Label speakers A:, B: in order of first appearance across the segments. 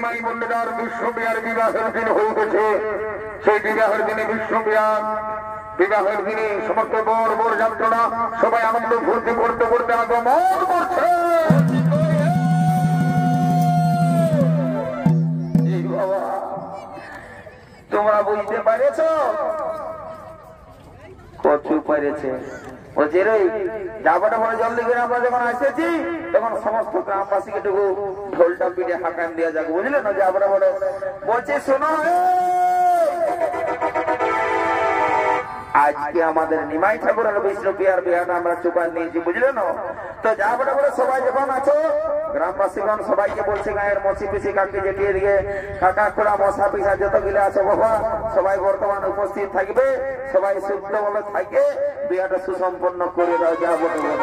A: নিমাই মন্ডলার বিশ্ববিহার বিবাহের দিন হয়ে গেছে। সেই বিবাহের দিনে বিশ্ববিহার বিবাহের দিনে সমস্ত বর বর যাত্রীরা সবাই আনন্দ ফুর্তি করতে করতে আগমন করছে। তোমরা বুঝতে পারেছ? কচু পেরেছে বলছে রে যাবাটা বলে জলদি করে আমরা যখন এসেছি তখন সমস্ত গ্রামবাসীকে টুকু ঢোলটা পিঠে হাঁকান দেওয়া যাক, বুঝলে না? যাবাটা বলে বলছে শোনো, আজকে আমাদের নিমাই ঠাকুরের বিষ্ণুপ্রিয়ার বিহারটা আমরা চুকান নিয়েছি, বুঝলে না? তো যাবাটা বলে সবাই যখন আছো গ্রামবাসীগণ সবাইকে বলছে গায়ের মসি পিসি কাকি জেঠিয়ে দিকে কাকা খোড়া মশা পিসা যত গিলে আছে বাবা সবাই বর্তমান উপস্থিত থাকবে, সবাই শুদ্ধ ভাবে থাকে, বিয়াটা সুসম্পন্ন করে দাও। যাবাটা বলে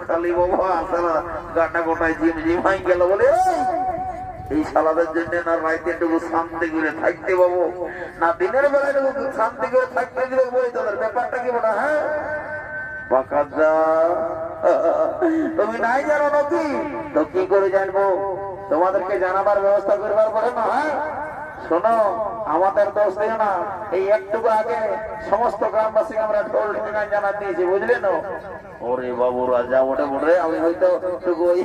A: খালি বাবা সারা গাটা গোটায় জিমাই গেল বলে এই সালাদের জন্য না রাইতে টুকু শান্তি করে থাকতে পাবো না দিনের বেলায় টুকু শান্তি করে থাকতে দিলে বলে তোদের ব্যাপারটা কি বলা? হ্যাঁ বাকাদা তুমি নাই জানো নাকি? তো কি করে জানবো? তোমাদেরকে জানাবার ব্যবস্থা করবার পরে না। হ্যাঁ শোনো, আমাদের দোষ দিও না, এই একটুকু আগে সমস্ত গ্রামবাসীকে আমরা ঢোল ঠেকান জানা দিয়েছি, বুঝলে না? ওরে বাবু রাজা ওটা বলে আমি হয়তো ওই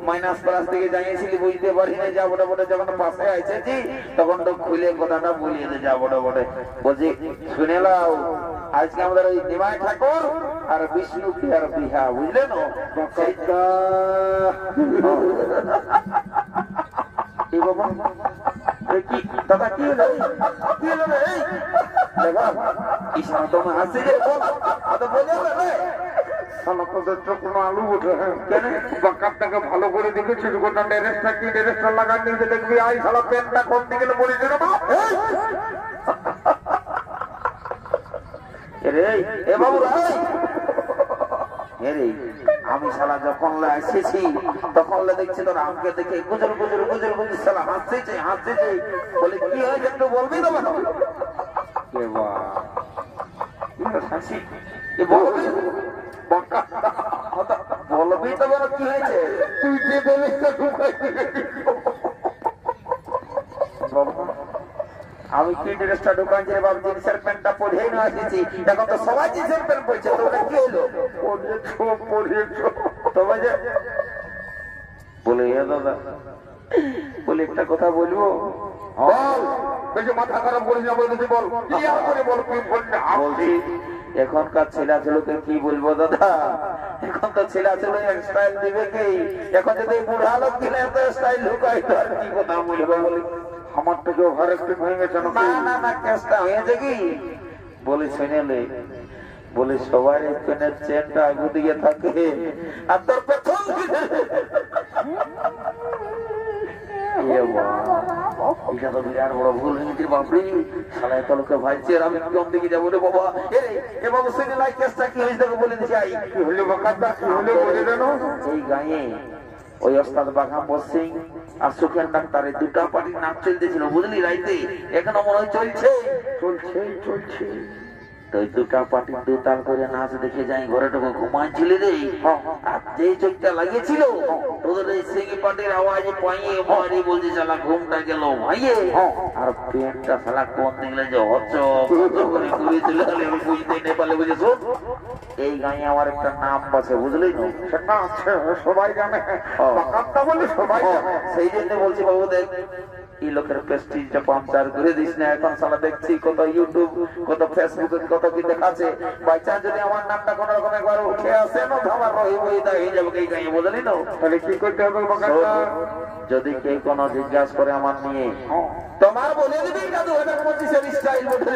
A: মাইনাস ক্লাস থেকে জানিয়েছিলি, বুঝতে পারি না। যা ওটা বলে যখন পাশে এসেছি তখন তো খুলে কথাটা বলিয়ে দে। যা ওটা বলে বলছি শুনে নাও, আজকে আমাদের ওই নিমাই ঠাকুর আর বিষ্ণুপ্রিয়ার বিহা, বুঝলে না? কি দাদা কি হলো? কি হলো রে? দেখো কৃষ্ণ তোমার হাসি যে কোনো আলু উঠে কেন বাকারটাকে ভালো করে দেখেছি গোটা ড্রেসটা কি ড্রেসটা লাগান নিয়ে দেখবি আই সালা প্যান্টটা করতে গেলে বলে দিল এ বাবু আমি শালা যখন এসেছি তখন দেখছি তোর আমাকে দেখে গুজর গুজর গুজর গুজর শালা হাসতেছে হাসতেছে বলে কি হয়েছে একটু বলবি তো হাসি বলবি তো বলো কি হয়েছে? তুই যে আমি কি ড্রেসটা দোকান যে বাবু জিন্সের প্যান্টটা পরেই না এসেছি, এখন তো সবাই জিন্সের প্যান্ট পরছে, তো ওটা কি হলো? বলে দাদা বলে একটা কথা বলবো?
B: বল, বেশি মাথা খারাপ করিস না, বলতেছি বল, ক্লিয়ার করে বল, তুই বললে
A: বলছি এখনকার ছেলে ছেলেকে কি বলবো দাদা, এখন তো ছেলে ছেলে স্টাইল দিবে কি, এখন যদি বুড়া লোক কিনে এত স্টাইল ঢুকাই তো আর কি কথা বলবো বলি।
B: আমার থেকে ওভার একটু হয়ে গেছে না?
A: না না, কেসটা হয়েছে কি বলে শুনেলে, বলে সবাই পেনের চেনটা আগে দিকে থাকে আর তোর প্রথম এটা তো বিরাট বড় ভুল হয়েছে বাপরে, শালা এত লোকে ভাইছে আর আমি কম দিকে যাবো রে বাবা। এ বাবু শুনে লাই কেসটা কি হয়েছে তোকে বলে দিচ্ছি।
B: কি হলো বাকারটা, কি হলো বলে দেন।
A: এই গাঁয়ে ওই ওস্তাদ বাঘাম্বর সিং আর সুখেন ডাক্তার এই দুটা পার্টির নাচ চলতেছিল বুঝলি রাইতে, এখনো মনে হয় চলছে
B: চলছে।
A: তো ওই দুটা পার্টির দুতাল করে নাচ দেখে যাই, ঘরেটুকু ঘুমাচ্ছিল রে, আর যে চোখটা লাগিয়েছিল তোদের এই সিঙ্গি পার্টির আওয়াজ পাইয়ে মারি বলছে শালা ঘুমটা গেল ভাইয়ে, আর পেনটা শালা কোন দিকে যে হচ্ছ করে ঘুরেছিল বুঝতে নেপালে বুঝেছো। এই গাঁয়ে আমার একটা নাম আছে বুঝলি না,
B: সেটা আছে, সবাই জানে, বাকারটা বলে সবাই জানে।
A: সেই জন্য বলছি বাবু দেখ এই লোকের প্রেস্টিজটা পাঞ্চার করে দিস না। এখন সালা দেখছি কত ইউটিউব কত ফেসবুকে কত কি দেখাচ্ছে, বাই চান্স যদি আমার নামটা কোন রকম একবার উঠে আসে না তো আমার রহি বইটা হয়ে যাবে এই গাঁয়ে বুঝলি না।
B: তাহলে কি করতে হবে বাকারটা?
A: যদি কেউ কোনো জিজ্ঞাসা করে আমার নিয়ে তোমার বলে দিবি না 2025 স্টাইল বলে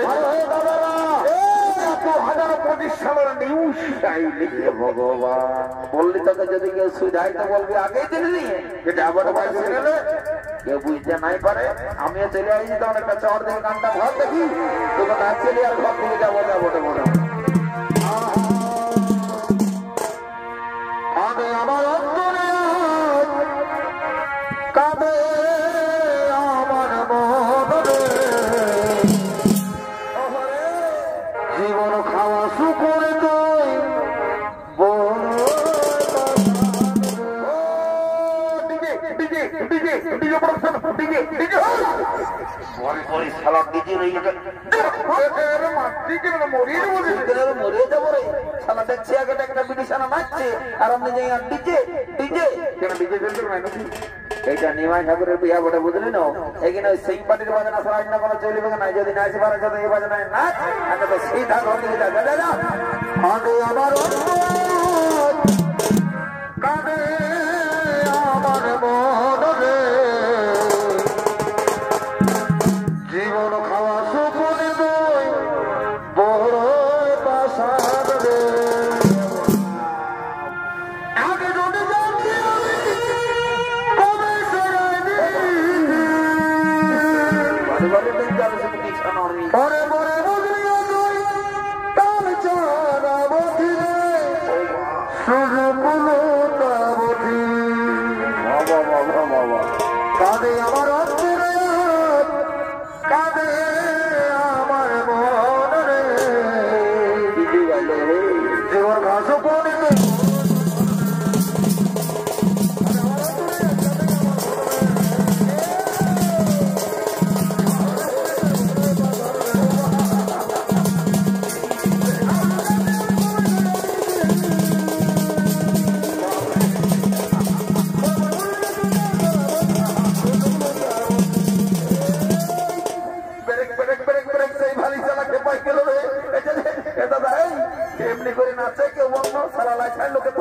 A: ভগবান বললি তোকে যদি কেউ সুধাই তো বলবি আগেই দিলি নিয়ে কেউ বুঝতে নাই পারে। আমিও চলে আসছি তখন একটা চর দেখে গানটা ঘর দেখি তোকে না চলে আর ঘর থেকে যাবো বলে আমি আমার অন্তরে কাঁদে আমার মনে জীবন খাওয়া শুকুরে তুই এইটা নিমাই ঠাকুরের বিয়া বটে বুঝলি না, এখানে ওই সিং পার্টির বাজানা ছাড়া অন্য কোনো চলবে না, যদি নাচ পারে সাথে এই বাজানায় নাচ আর তো সিধা ঘর দিকে যা যা আগে আমার কাঁদে আমার মনে জীবন খাওয়া সুপুরি দুই বড় পাশাদ রে আগে যদি জানছি কবে পরে পরে বুঝলি তুই তার চারা বসি রে শুধু পুলতা বসি কাঁদে আমার অন্তরে কাঁদে আমার মনে জীবন ঘাস পড়ে এমনি করে নাচে কেউ অন্য সারা লাইছায় লোকে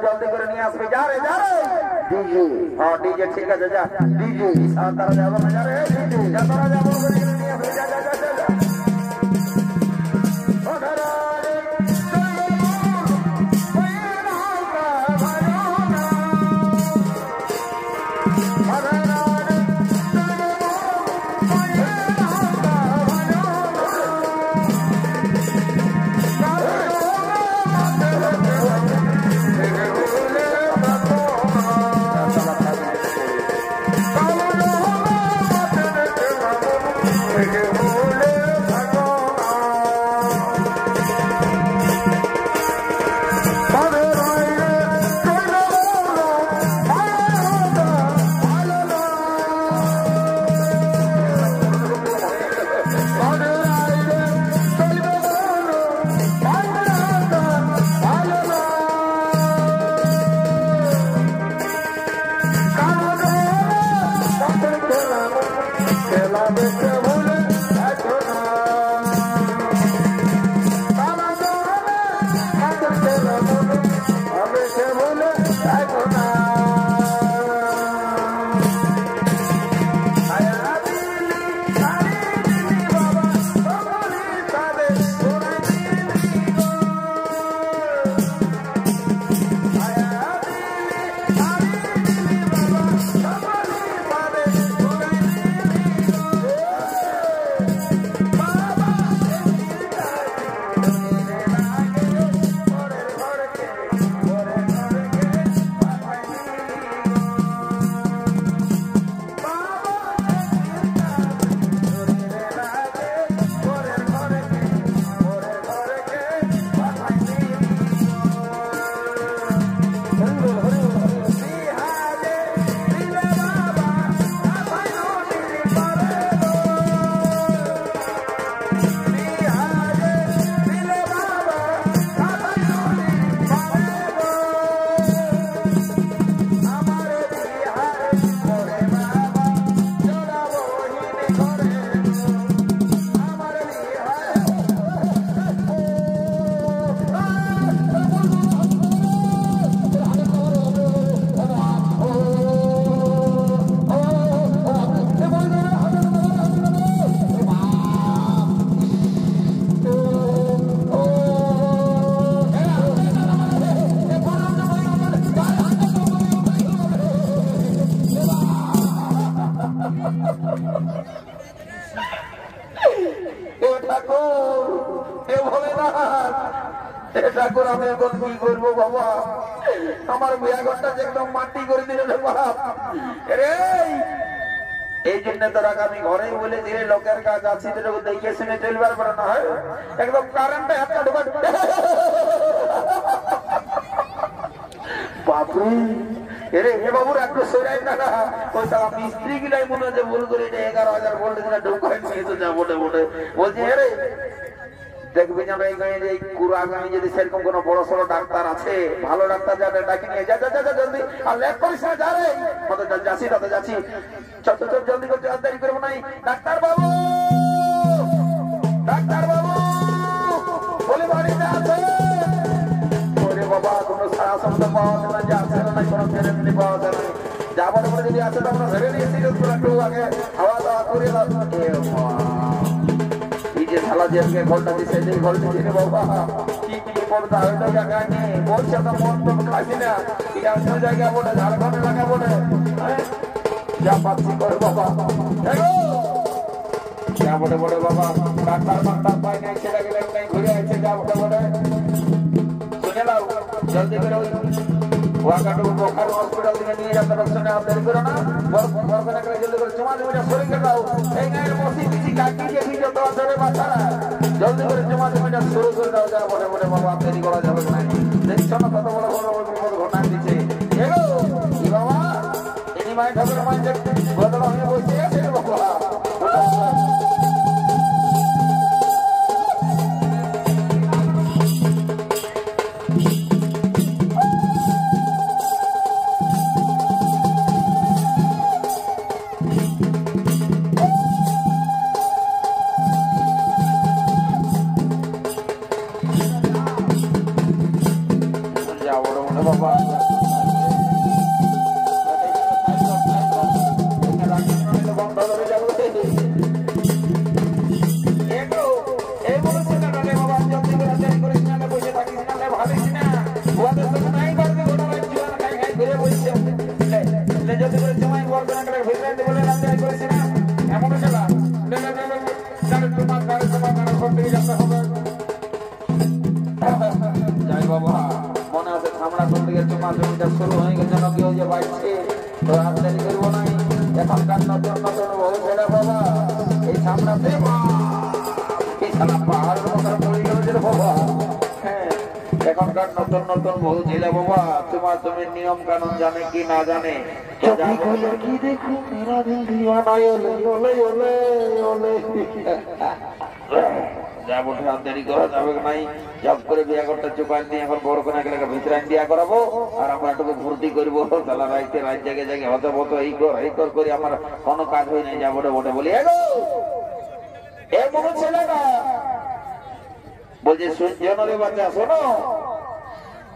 A: জলদি করে নিয়ে আসবে যা রে যা রে হ্যাঁ ডিজে ঠিক আছে যা ডিজে তারা যাবো না যা রে যা তারা যাবো নিয়ে আসবে যা যা যা যা ঠাকুর আমি এখন কি করবো বাবা, আমার বিয়া ঘরটা যে একদম মাটি করে দিল রে বাপ রে। এই জন্য তোরা আমি ঘরেই বলে দিলে লোকের কাজ আছে দেখে শুনে চলবার পারে না হয় একদম কারেন্টে হাতটা ঢোকা বাপরে এরে হে বাবুর একটু সরাই না ওই তারা মিস্ত্রি গিলাই মনে হচ্ছে ভুল করে 11,000 ভোল্ট দিলে ঢোকায় নিয়ে যা বটে বটে বলছি হেরে দেখবি যেন এই গাঁয়ে যে কুড়াগাঁয়ে যদি সেরকম কোনো বড় সড়ো ডাক্তার আছে ভালো ডাক্তার যাদের ডাকি নিয়ে যা যা যা জলদি আর লেট করিস না যা রে মতো যাচ্ছি তাতে যাচ্ছি চল চল জলদি করে দেরি করবো নাই। ডাক্তার বাবু বলে বাড়িতে আছে ওরে বাবা কোনো সারা শব্দ পাওয়া যায় না, যে আছে না কোনো ফেরে ফেলে পাওয়া যায় না, যাবার পরে যদি আছে তো আমরা ভেবে নিয়েছি একটু আগে খাওয়া দাওয়া করে যে শালা যে ঘরটা দিচ্ছে যে ঘরটা দিচ্ছে বাবা কি কি করতে হয় তো জায়গা নেই বলছে তো মন তো খাসি না এটা অন্য জায়গায় বলে ঝাড়খণ্ড এলাকা বলে যা পাচ্ছি করে বাবা যা বটে বটে বাবা ডাক্তার মাক্তার পাই নাই ছেলে গেলে নাই ঘুরে আছে যা বটে বটে শুনে নাও জলদি করে ওই ওয়াকাটু বোখার হসপিটাল থেকে নিয়ে যাতে শুনে আর দেরি করো না বড় করে জলদি করে চুমা জমিটা শরীরকে দাও এই গায়ের মসি পিছি কাকি যে কি যত আছে রে বাচ্চারা জলদি করে চুমা জমিটা শুরু করে দাও যা বটে বটে বাবা দেরি করা যাবে না দেখছো না কত বড় বড় বিপদ ঘটনা দিচ্ছে এগো কি বাবা ইনি মাই ঠাকুর মাই যে বদল হয়ে বসে আছে রে বাবা
B: পারবে না কেন ভিতরে বলে রাতে করেছি না এমন খেলা নেলে নেলে জানে তোমার গাড়ি সব থেকে যেতে হবে
A: যাই বাবা মনে আছে খামড়া কোন দিকে তোমার জমিটা শুরু হয়ে গেছে নাকি ওই যে বাড়ছে তো আর দেরি করবো নাই এখনকার নতুন নতুন বহু ছেলে বাবা এই সামনাতে এই সালা পাহাড়ের মতো পড়ে গেল যে বাবা হ্যাঁ এখনকার নতুন নতুন বহু ছেলে বাবা তোমার জমির নিয়ম কানুন জানে কি না জানে কি দেখো মেরা দিল দিওয়ানা ওলে ওলে ওলে ওলে যা বটে আর দেরি করা যাবে নাই জব করে বিয়া করতে চুপাই নিয়ে এখন বড় কোনা গেলে ভিতরে বিয়া করাবো আর আমরা একটু ভর্তি করবো তাহলে রাইতে রাত জায়গায় জায়গায় হতে হতো এই কর করে আমার কোনো কাজ হয় নাই যা বটে বটে বলি এ বড় ছেলেটা বলছে সূর্যনরে বাচ্চা শোনো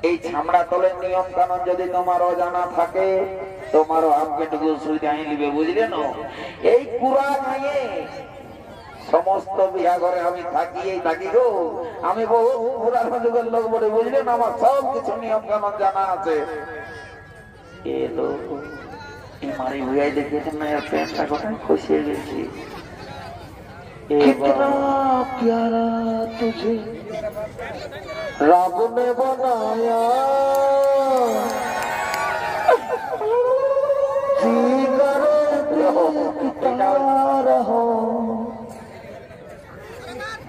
A: এই ছামড়া তলের নিয়ম কানুন যদি তোমার অজানা থাকে তোমারও আপকেটুকু সুবিধা নিবে বুঝলে না এই কুড়া নিয়ে সমস্ত বিয়া ঘরে আমি থাকি গো আমি বহু পুরানো যুগের লোক বলে বুঝলেন আমার সব কিছু নিয়ম কানুন জানা আছে এলো মারি ভুয়াই দেখিয়েছেন না এর প্যান্টটা কোথায় খসিয়ে গেছি प्यारा तुझे रब ने बनाया जी करे रहो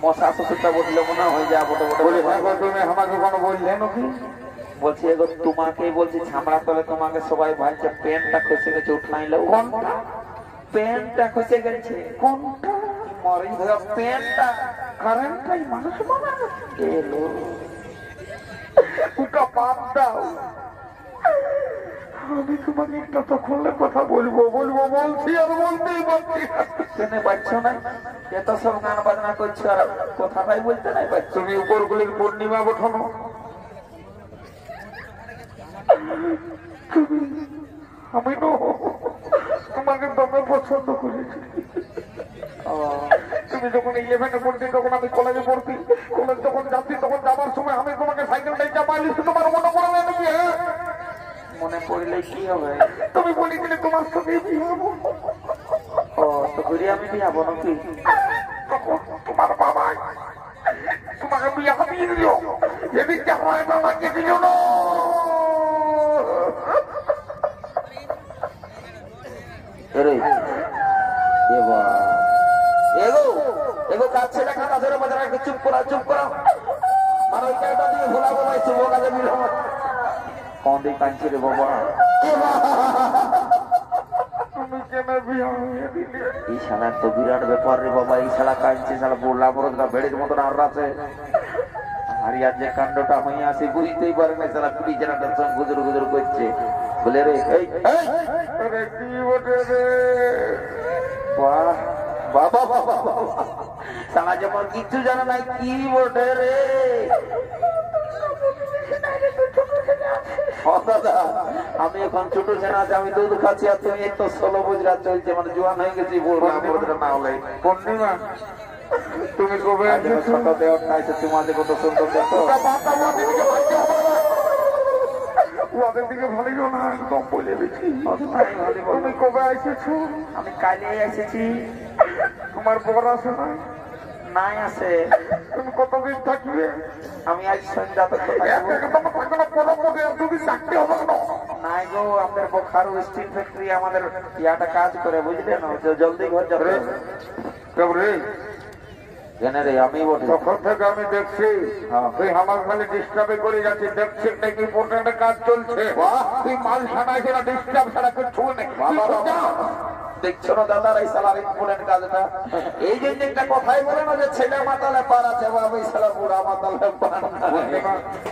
A: মশা শ্বশুরটা বললে মনে হয় যা বটে বটে বলে
B: তুমি আমাকে কোনো বললে নাকি
A: বলছি এগো তোমাকেই বলছি ছামড়া তলে তোমাকে সবাই ভাবছে প্যান্টটা খসে গেছে উঠলাইলে কোনটা প্যান্টটা খসে গেছে কোনটা মরি ধরা প্যান্টটা কারেন্টটাই মানুষ বানানো এলো
B: ওটা বাদ দাও আমি তোমাকে একটা তো খুললে কথা বলবো বলছি আর বলতেই পারছি
A: শুনে পাচ্ছ না এত সব গান বাজনা করছো আর কথাটাই বলতে নাই পাচ্ছ
B: তুমি উপরগুলির পূর্ণিমা বঠানো আমি তো তোমাকে দমে পছন্দ করেছি তুমি যখন 11-এ পড়তি তখন আমি কলেজে পড়তি কলেজ যখন যাচ্ছি তখন যাবার সময় আমি তোমাকে সাইকেলটাই চাপাইলি তোমার মনে পড়ে নাকি
A: মনে পড়লে কি হবে
B: তুমি বলেছিলে তোমার সঙ্গে বিয়ে হবো
A: ও তো ঘুরে আমি বিয়ে হবো নাকি
B: তোমার বাবা তোমাকে বিয়ে হাতিয়ে দিল এদিকে হয় বাবাকে দিল না
A: চুপ করা মানে ওই জায়গাটা দিয়ে ভোলা বলাই শুভকাজে মিল কোন দিক কাঁদছি রে বাবা এই শালার তো বিরাট ব্যাপার রে বাবা এই শালা কাঁদছে শালা বোলা বড়টা বেড়ের মতন আর আছে আর ইয়ার যে কাণ্ডটা হয়ে আসে বুঝতেই পারে না শালা পুলিশ জানাটার সঙ্গে গুজর গুজর করছে বলে রে এই
B: কি বটে রে
A: বাহ বাবা বাবা শালা যেমন কিছু জানা নাই কি বটে রে আমি এখন ছোট ছেনা আছে আমি দুধ খাচ্ছি আর তুমি তো 16 বুঝরা চলছে মানে জোয়ান হয়ে গেছি না হলে
B: পূর্ণিমা তুমি কবে
A: ছোট দেওয়াটা আছে তোমাদের কত সুন্দর দেখো
B: ওদের দিকে ভালো না একদম বলে দিচ্ছি তুমি কবে এসেছো
A: আমি কালে এসেছি
B: তোমার বর আছে না
A: নাই আছে
B: তুমি কতদিন থাকবে
A: আমি আজ সন্ধ্যা নাই গো আমাদের বোখারো স্টিল ফ্যাক্টরি আমাদের ইয়াটা কাজ করে বুঝলে না জলদি ঘর যাবে কেন রে আমি
B: তখন থেকে আমি দেখছি তুই আমার খালি ডিস্টার্বে করে যাচ্ছি দেখছি নাকি ইম্পর্টেন্ট কাজ চলছে তুই মাল ছাড়া কিনা ডিস্টার্ব ছাড়া কিছু নেই
A: দেখছো না দাদার এই সালার ইম্পর্টেন্ট কাজটা এই যে একটা কথাই বলে না যে ছেলে মাতালে পার আছে বাবা এই সালা বুড়া মাতালে পার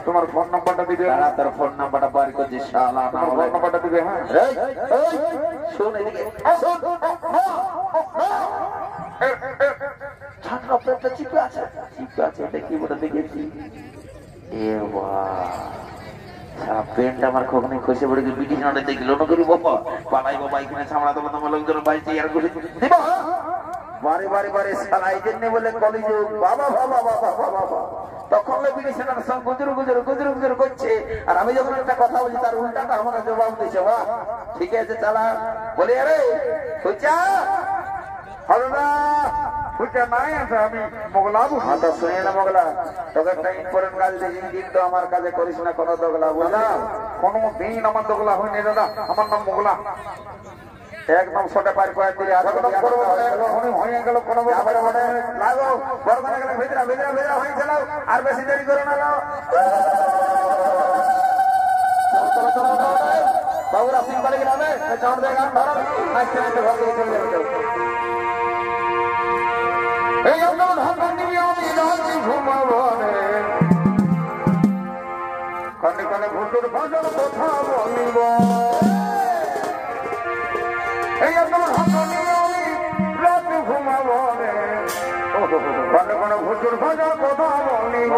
B: তোমার ফোন নাম্বারটা দিবে
A: তার ফোন নাম্বারটা বার করছি শালা না
B: ফোন নাম্বারটা দিবে হ্যাঁ
A: শোন এদিকে শোন ছাত্র পেটটা চিপে আছে দেখি ওটা দেখেছি এ বাহ সারা পেনটা আমার খোকনে খসে পড়ে গিয়ে বিটি নাটে দেখলো না করি বাবা পালাই বাবা এখানে সামলা দেবো তোমার লোকজন বাড়িতে ইয়ার করে দিব বারে বারে বারে শালা এই জন্য বলে কলিযুগ বাবা বাবা বাবা বাবা তখন বিড়ি সেনার সঙ্গে গুজরু গুজরু গুজরু গুজরু করছে আর আমি যখন একটা কথা বলছি তার উল্টাটা আমাকে জবাব দিচ্ছে বাহ ঠিক আছে চালা বলে আরে সুচা
B: হবে না সুচা নাই আছে আমি মোগলাবু
A: হ্যাঁ তো শুনে না মোগলা তোকে একটা ইম্পর্টেন্ট কাজ দিয়েছি কিন্তু আমার কাজে করিস না কোনো দোগলা
B: দাদা কোনো দিন আমার দোগলা হয়নি দাদা আমার নাম মোগলা
A: একদম ছোটা পার করে দিলে
B: হয়ে গেল কোনো
A: লাগো বর্তমানে গেলে ভিতরা ভিতরা ভিতরা হয়ে চলো আর বেশি দেরি করো না বাবুরা সিম্পলে গেলাবে চাউর দিয়ে গান ধরো নাচতে নাচতে ঘর থেকে চলে যাবে
B: এই আমার ভাঙনি আমি রাজি ঘুমাবনে কানে কানে ভুটুর ভাজার কথা বলিব এই আমার ভাঙনি আমি রাজি ঘুমাবনে কানে কানে ভুটুর ভাজার কথা বলিব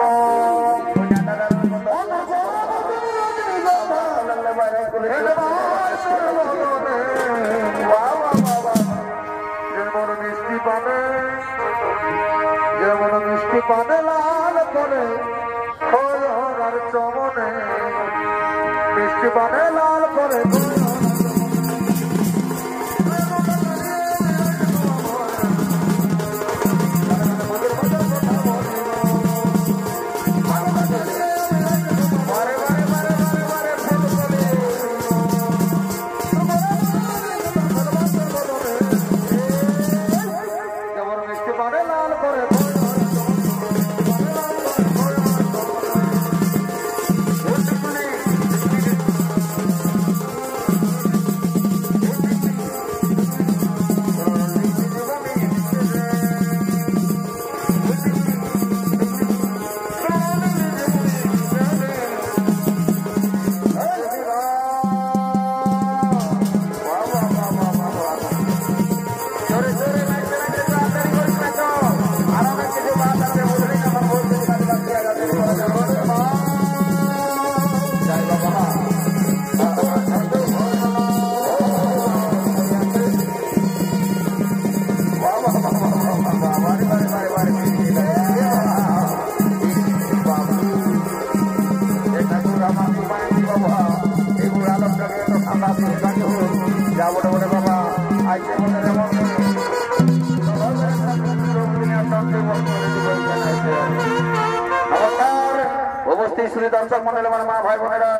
B: যেমন মিষ্টি পানে যেমন মিষ্টি পানে লাল করে খোয়ার চমনে মিষ্টি পানে লাল করে যেমন মিষ্টি পানে লাল করে
A: উপস্থিত শ্রী দর্শক মন্ডলী আমার মা ভাই বোনেরা